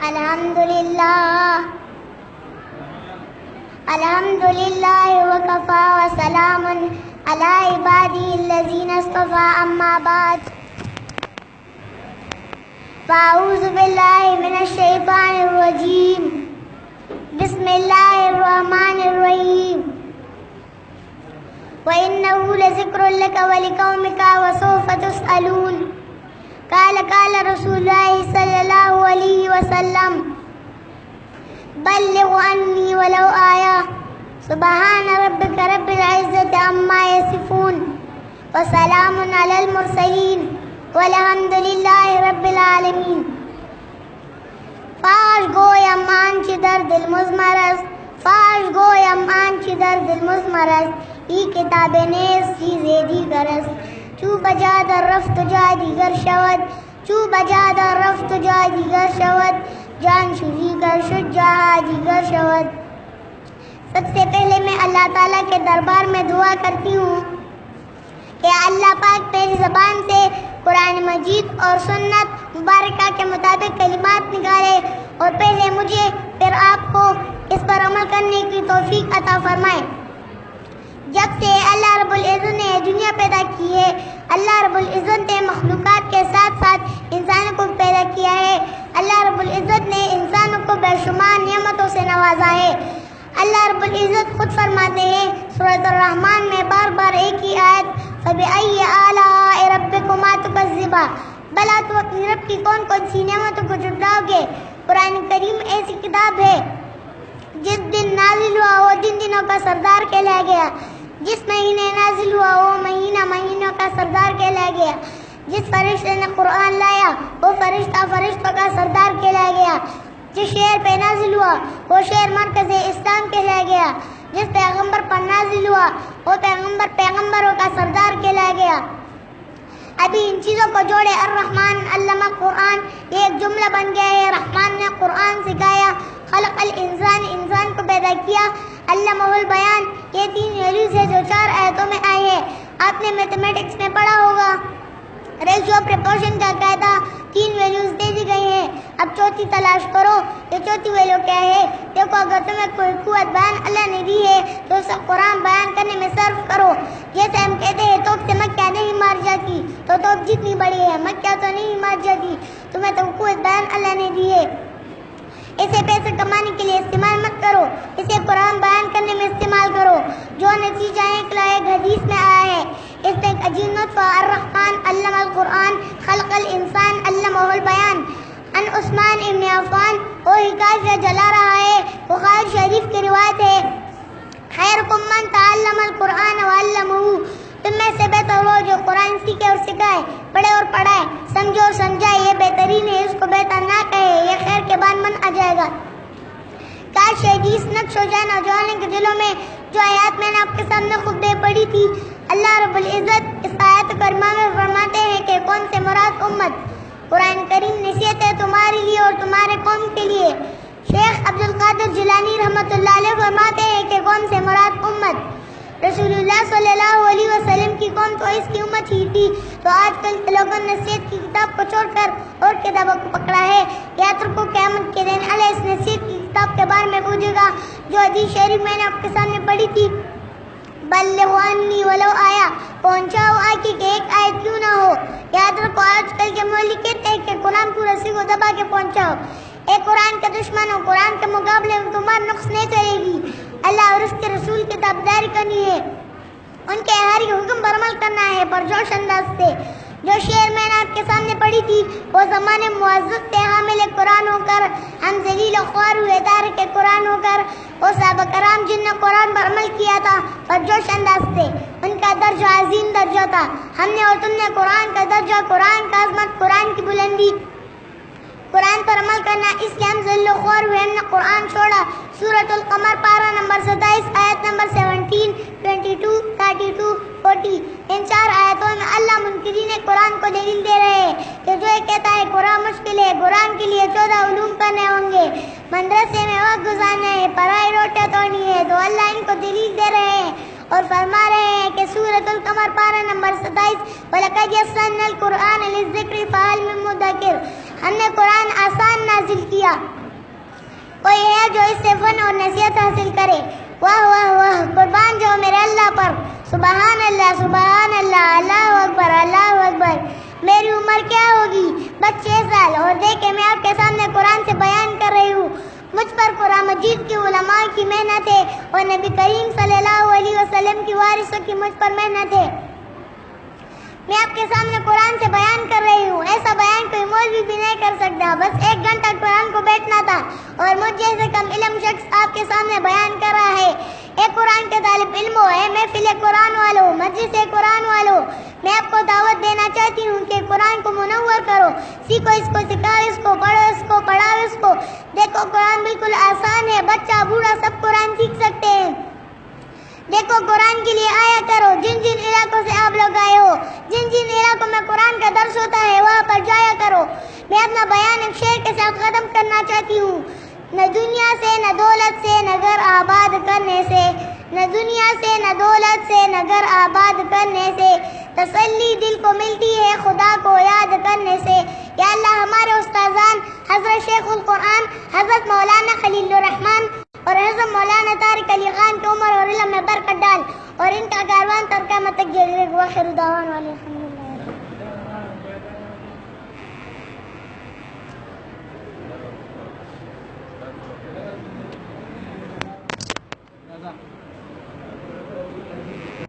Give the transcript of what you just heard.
الحمدللہ وکفا وسلام علی عبادی الذین اصطفى اما بعد فاعوذ باللہ من الشیطان الرجیم بسم اللہ الرحمن الرحیم وَإِنَّهُ لَذِكْرٌ لَكَ وَلِقَوْمِكَ وَسَوْفَ تُسْأَلُونَ قال رسول اللہ صلی اللہ علیہ وسلم بلغ عنی ولو آیا سبحان ربک رب العزت عما یصفون وسلام علی المرسلین والحمد للہ رب العالمین. فاش گویم آنچه در دل مزمر است ای کتاب نیست چیز دیگر است چو بجا در رفت جا دیگر شود جان شدی گر شد جا دیگر شود. سب سے پہلے میں اللہ تعالیٰ کے دربار میں دعا کرتی ہوں کہ اللہ پاک میری زبان سے قرآن مجید اور سنت مبارکہ کے مطابق کلمات نکالے اور پہلے مجھے پھر آپ کو اس پر عمل کرنے کی توفیق عطا فرمائے. جب سے اللہ رب العزت نے دنیا پیدا کی ہے اللہ رب العزت نے مخلوقات کے ساتھ ساتھ انسانوں کو پیدا کیا ہے. اللہ رب العزت نے انسانوں کو بے شمار نعمتوں سے نوازا ہے. اللہ رب العزت خود فرماتے ہیں سورۃ الرحمن میں بار بار ایک ہی آیت فَبِأَيِّ آلَاءِ رَبِّكُمَا تُكَذِّبَانِ بھلا تو اپنی رب کی کون کون سی نعمتوں کو جھٹلاؤ گے. قرآن کریم ایسی کتاب ہے جس دن نازل ہوا وہ دنوں کا سردار کہلایا گیا. جس مہینے نازل ہوا وہ مہینہ مہینوں کا سردار کہلایا گیا. جس فرشتے نے قرآن لایا وہ فرشتہ فرشتوں کا سردار کہلایا گیا. جس شہر پہ نازل ہوا وہ شہر مرکز اسلام کہلایا گیا. جس پیغمبر پر نازل ہوا وہ پیغمبر پیغمبروں کا سردار کہلایا گیا. ابھی ان چیزوں کو جوڑے الرحمن علمہ قرآن یہ ایک جملہ بن گیا ہے. رحمان نے قرآن سکھایا. خلق الانسان انسان کو پیدا کیا. علمہ البیان یہ 3 ویلیوز ہے جو 4 آیتوں میں آئی ہے. آپ نے میتھمیٹکس میں پڑھا ہوگا ریشیو پرپورشن کا قاعدہ 3 ویلیوز دے دی گئی ہیں. اب چوتھی تلاش کرو. یہ چوتھی ویلیو کیا ہے؟ دیکھو اگر تمہیں کوئی قوت بیان اللہ نے دی ہے تو اسے قرآن بیان کرنے میں صرف کرو. جیسے ہم کہتے ہیں توپ سے مکہ نہیں مار جاتی تو توپ جتنی بڑی ہے مکہ تو نہیں مار جاتی. تمہیں تو قوت بیان اللہ نے دی ہے. اسے پیسے کمانے کے لیے استعمال مت کرو. اسے قرآن بیان کرنے میں استعمال کرو. جو نتیجہ نکلا ایک حدیث میں آیا ہے اس میں ایک عجیب نطفہ الرحمن علم القرآن خلق الانسان علمہ البیان. ان عثمان ابن عفان وہ حکایت سے جلا رہا ہے. بخاری شریف کی روایت ہے خیرکم من تعلم القرآن وعلمہ تم میں سے بہتر ہو جو قرآن سیکھے اور سکھائے پڑھے اور پڑھائے سمجھو اور سمجھائے. یہ بہترین ہے اس کو بہتر نہ کہے یہ خیر کے بعد من آ جائے گا. کاش یہ حدیث نقش ہو جائے نوجوانوں کے دلوں میں جو آیات میں نے آپ کے سامنے خطبے پڑھی تھی. اللہ رب العزت اس آیت کریمہ میں فرماتے ہیں کہ کون سے مراد امت. قرآن کریم نصیحت ہے تمہارے لیے اور تمہارے قوم کے لیے. شیخ عبدالقادر جیلانی رحمۃ اللہ علیہ فرماتے ہیں کہ کون سے مراد امت. رسول اللہ صلی اللہ علیہ وسلم کی قوم تو اس کی امت ہی تھی. تو آج کل لوگوں نے نصیحت کی کتاب کو چھوڑ کر اور کتابوں کو پکڑا ہے. یاد رکھو قیامت کے دن اللہ اس نصیحت کی کتاب کے بارے میں پوچھے گا جو حدیث شریف میں نے آپ کے سامنے پڑھی تھی بلغ عنی ولو آیا پہنچاؤ آگے کہ ایک آیت کیوں نہ ہو. یاد رکھو آج کل کے مولوی کہتے ہیں کہ قرآن کو رسی کو دبا کے پہنچاؤ. اے قرآن کے دشمنوں قرآن کے مقابلے میں تمہارا نقص نہیں کرے گی. اللہ اور اس کے رسول کی تابعداری کرنی ہے. ان کے ہر حکم پر عمل کرنا ہے پرجوش انداز سے. جو شعر میں نے آپ کے سامنے پڑھی تھی وہ زمانے معزز سے حامل قرآن ہو کر ہم ذلیل و خوار ہوئے تارک قرآن ہو کر وہ صحابہ کرام جن نے قرآن پر عمل کیا تھا پرجوش انداز سے ان کا درجہ عظیم درجہ تھا. ہم نے اور تم نے قرآن کا درجہ قرآن کا عظمت قرآن کی بلندی قرآن پر عمل کرنا اس لیے ہم ذلیل و خوار ہوئے ہم نے قرآن چھوڑا. سورۃ القمر پارہ نمبر 27 آیت نمبر 17 22 32 40 ان 4 آیتوں میں اللہ منکرین قرآن کو دلیل دے رہے ہیں کہ جو یہ کہتا ہے قرآن مشکل ہے قرآن کے لیے 14 علوم کرنے ہوں گے مدرسے میں وقت گزارنا ہے پڑھائی روٹیاں توڑنی ہے تو اللہ ان کو دلیل دے رہے ہیں اور فرما رہے ہیں کہ سورۃ القمر پارہ نمبر 27 وَلَقَدْ يَسَّرْنَا الْقُرْآنَ لِلذِّكْرِ فَهَلْ مِن مُّدَّكِرٍ ہم نے قرآن آسان نازل کیا دیا. کوئی ہے جو اس سے فن اور نصیحت حاصل کرے؟ واہ واہ واہ، قربان جاؤ میرے اللہ پر. سبحان اللہ سبحان اللہ، اللہ اکبر اللہ اکبر. میری عمر کیا ہوگی؟ بس 6 سال، اور دیکھیں میں آپ کے سامنے قرآن سے بیان کر رہی ہوں. مجھ پر قرآن مجید کی علماء کی محنت ہے اور نبی کریم صلی اللہ علیہ وسلم کی وارثوں کی مجھ پر محنت ہے. میں آپ کے سامنے قرآن سے بیان کر رہی ہوں. ایسا بیان کوئی مولوی بھی نہیں کر سکتا. بس 1 گھنٹہ قرآن کو بیٹھنا تھا اور مجھ جیسے کم علم شخص آپ کے سامنے بیان کر رہا ہے. اے قرآن کے طالب علموں، اے محفل قرآن والوں، مجلس قرآن والوں، میں آپ کو دعوت دینا چاہتی ہوں کہ قرآن کو منور کرو. سیکھو اس کو، سکھاؤ اس کو، پڑھو اس کو، پڑھاؤ اس کو. دیکھو قرآن بالکل آسان ہے، بچہ بوڑھا سب قرآن سیکھ سکتے ہیں. دیکھو قرآن کے لیے آیا کرو. جن جن علاقوں سے آپ لوگ آئے ہو، جن جن علاقوں میں قرآن کا درس ہوتا ہے، وہاں پر جایا کرو. میں اپنا بیان ایک شعر کے ساتھ ختم کرنا چاہتی ہوں. نہ دنیا سے نہ دولت سے نہ گھر آباد کرنے سے، نہ دنیا سے نہ دولت سے نہ گھر آباد کرنے سے، تسلی دل کو ملتی ہے خدا کو یاد کرنے سے. یا اللہ ہمارے استاذان حضرت شیخ القرآن حضرت مولانا خلیل الرحمن اور حضرت مولانا طارق علی خان کی عمر اور علم میں برکت ڈال، اور ان کا کاروان تر قیامت تک جاری رکھ. وآخر دعوانا